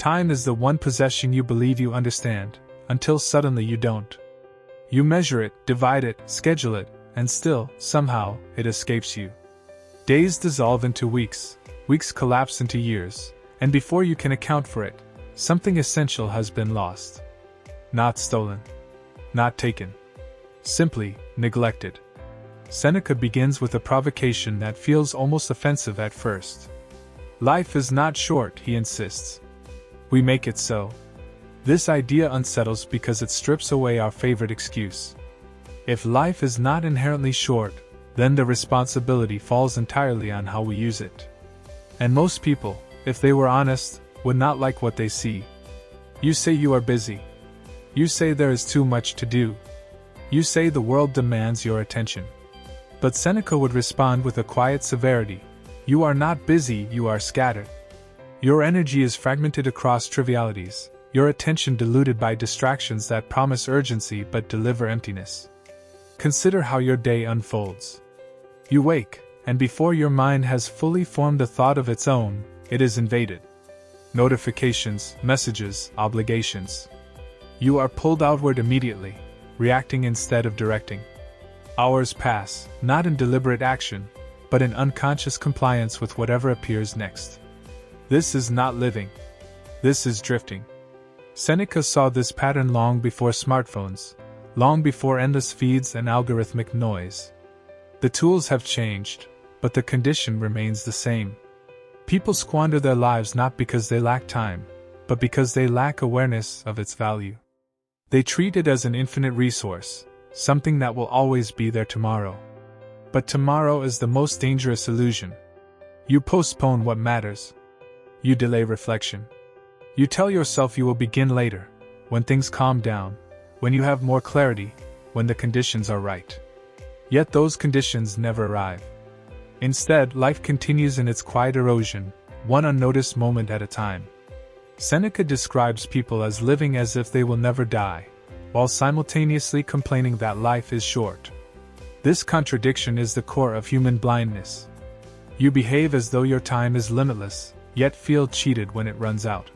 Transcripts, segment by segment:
Time is the one possession you believe you understand, until suddenly you don't. You measure it, divide it, schedule it, and still, somehow, it escapes you. Days dissolve into weeks, weeks collapse into years, and before you can account for it, something essential has been lost. Not stolen. Not taken. Simply neglected. Seneca begins with a provocation that feels almost offensive at first. Life is not short, he insists. We make it so. This idea unsettles because it strips away our favorite excuse. If life is not inherently short, then the responsibility falls entirely on how we use it. And most people, if they were honest, would not like what they see. You say you are busy. You say there is too much to do. You say the world demands your attention. But Seneca would respond with a quiet severity. You are not busy, you are scattered. Your energy is fragmented across trivialities, your attention diluted by distractions that promise urgency but deliver emptiness. Consider how your day unfolds. You wake, and before your mind has fully formed a thought of its own, it is invaded. Notifications, messages, obligations. You are pulled outward immediately, reacting instead of directing. Hours pass, not in deliberate action, but in unconscious compliance with whatever appears next. This is not living. This is drifting. Seneca saw this pattern long before smartphones, long before endless feeds and algorithmic noise. The tools have changed, but the condition remains the same. People squander their lives not because they lack time, but because they lack awareness of its value. They treat it as an infinite resource, something that will always be there tomorrow. But tomorrow is the most dangerous illusion. You postpone what matters. You delay reflection. You tell yourself you will begin later, when things calm down, when you have more clarity, when the conditions are right. Yet those conditions never arrive. Instead, life continues in its quiet erosion, one unnoticed moment at a time. Seneca describes people as living as if they will never die, while simultaneously complaining that life is short. This contradiction is the core of human blindness. You behave as though your time is limitless, yet feel cheated when it runs out.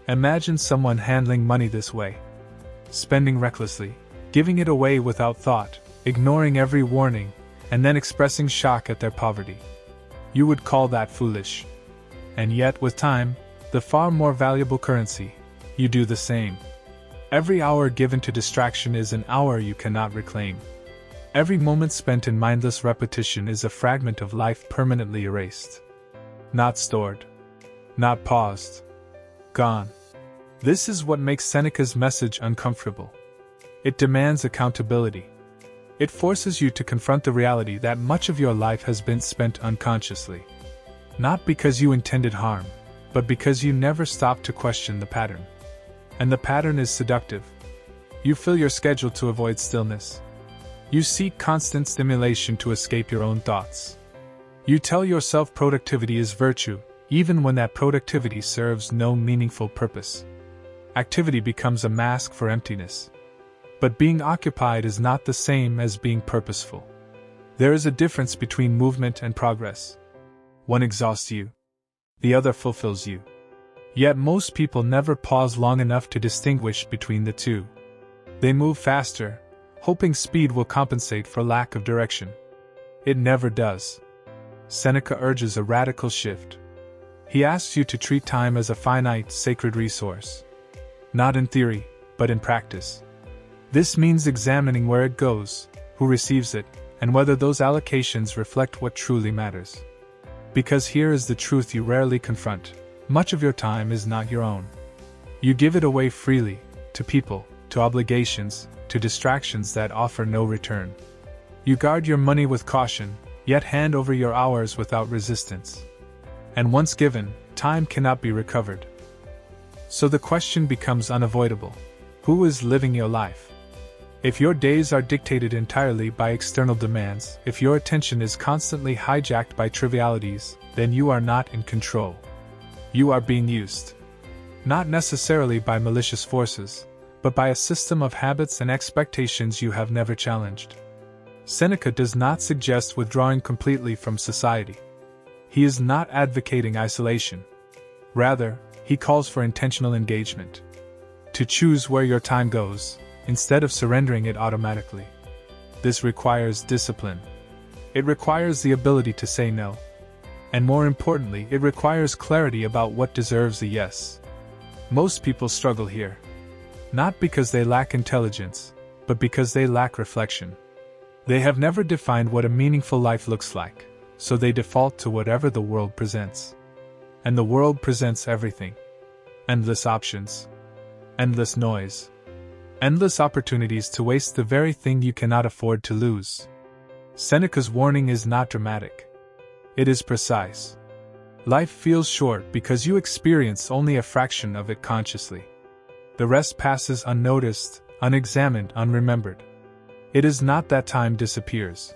Imagine someone handling money this way. Spending recklessly, giving it away without thought, ignoring every warning, and then expressing shock at their poverty. You would call that foolish. And yet, with time, the far more valuable currency, you do the same. Every hour given to distraction is an hour you cannot reclaim. Every moment spent in mindless repetition is a fragment of life permanently erased. Not stored. Not paused. Gone. This is what makes Seneca's message uncomfortable. It demands accountability. It forces you to confront the reality that much of your life has been spent unconsciously. Not because you intended harm, but because you never stopped to question the pattern. And the pattern is seductive. You fill your schedule to avoid stillness. You seek constant stimulation to escape your own thoughts. You tell yourself productivity is virtue, even when that productivity serves no meaningful purpose. Activity becomes a mask for emptiness. But being occupied is not the same as being purposeful. There is a difference between movement and progress. One exhausts you. The other fulfills you. Yet most people never pause long enough to distinguish between the two. They move faster, hoping speed will compensate for lack of direction. It never does. Seneca urges a radical shift. He asks you to treat time as a finite, sacred resource. Not in theory, but in practice. This means examining where it goes, who receives it, and whether those allocations reflect what truly matters. Because here is the truth you rarely confront. Much of your time is not your own. You give it away freely, to people, to obligations, to distractions that offer no return. You guard your money with caution, yet hand over your hours without resistance. And once given, time cannot be recovered. So the question becomes unavoidable. Who is living your life? If your days are dictated entirely by external demands, if your attention is constantly hijacked by trivialities, then you are not in control. You are being used. Not necessarily by malicious forces, but by a system of habits and expectations you have never challenged. Seneca does not suggest withdrawing completely from society. He is not advocating isolation. Rather, He calls for intentional engagement. To choose where your time goes, instead of surrendering it automatically. This requires discipline. It requires the ability to say no. And more importantly, it requires clarity about what deserves a yes. Most people struggle here. Not because they lack intelligence, but because they lack reflection. They have never defined what a meaningful life looks like, so they default to whatever the world presents. And the world presents everything. Endless options. Endless noise. Endless opportunities to waste the very thing you cannot afford to lose. Seneca's warning is not dramatic. It is precise. Life feels short because you experience only a fraction of it consciously. The rest passes unnoticed, unexamined, unremembered. It is not that time disappears.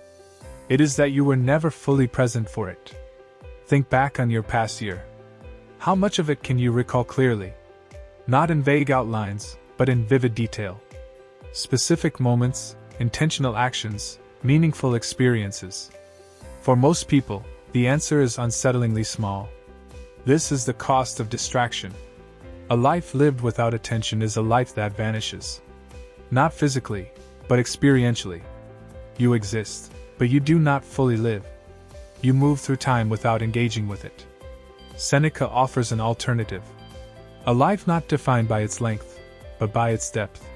It is that you were never fully present for it. Think back on your past year. How much of it can you recall clearly? Not in vague outlines, but in vivid detail. Specific moments, intentional actions, meaningful experiences. For most people, the answer is unsettlingly small. This is the cost of distraction. A life lived without attention is a life that vanishes. Not physically, but experientially. You exist, but you do not fully live. You move through time without engaging with it. Seneca offers an alternative. A life not defined by its length, but by its depth.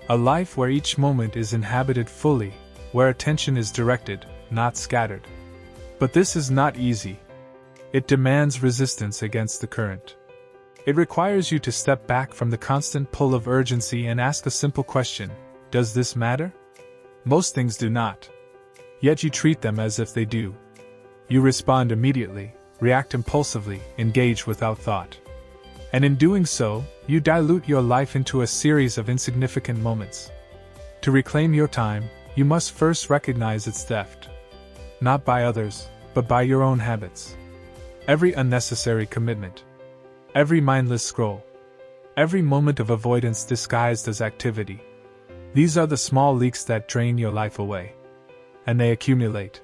A life where each moment is inhabited fully, where attention is directed, not scattered. But this is not easy. It demands resistance against the current. It requires you to step back from the constant pull of urgency and ask a simple question: does this matter? Most things do not. Yet you treat them as if they do. You respond immediately, react impulsively, engage without thought. And in doing so, you dilute your life into a series of insignificant moments. To reclaim your time, you must first recognize its theft. Not by others, but by your own habits. Every unnecessary commitment. Every mindless scroll. Every moment of avoidance disguised as activity. These are the small leaks that drain your life away. And they accumulate.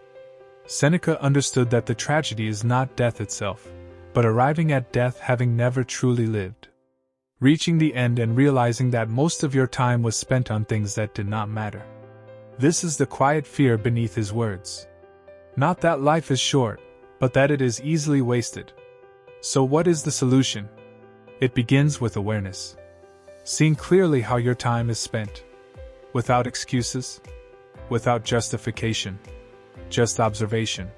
Seneca understood that the tragedy is not death itself, but arriving at death having never truly lived. Reaching the end and realizing that most of your time was spent on things that did not matter. This is the quiet fear beneath his words. Not that life is short, but that it is easily wasted. So what is the solution? It begins with awareness. Seeing clearly how your time is spent. Without excuses. Without justification. Just observation.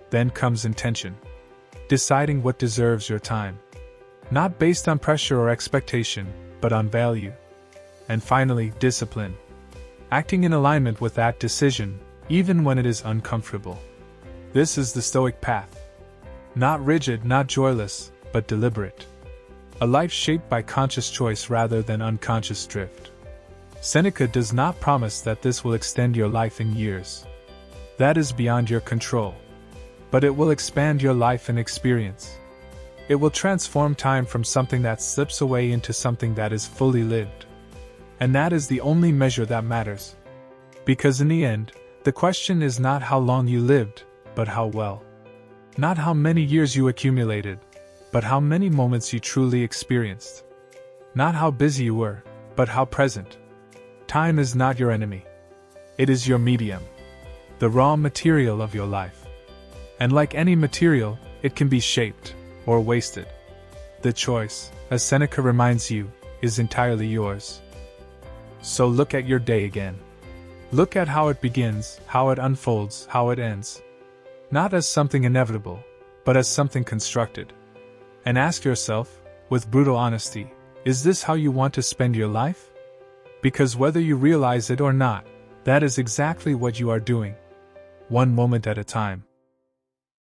Then comes intention. Deciding what deserves your time. Not based on pressure or expectation, but on value. And finally, discipline. Acting in alignment with that decision, even when it is uncomfortable. This is the Stoic path. Not rigid, not joyless, but deliberate. A life shaped by conscious choice rather than unconscious drift. Seneca does not promise that this will extend your life in years. That is beyond your control. But it will expand your life and experience. It will transform time from something that slips away into something that is fully lived. And that is the only measure that matters. Because in the end, the question is not how long you lived, but how well. Not how many years you accumulated, but how many moments you truly experienced. Not how busy you were, but how present. Time is not your enemy. It is your medium. The raw material of your life. And like any material, it can be shaped, or wasted. The choice, as Seneca reminds you, is entirely yours. So look at your day again. Look at how it begins, how it unfolds, how it ends. Not as something inevitable, but as something constructed. And ask yourself, with brutal honesty, is this how you want to spend your life? Because whether you realize it or not, that is exactly what you are doing. One moment at a time.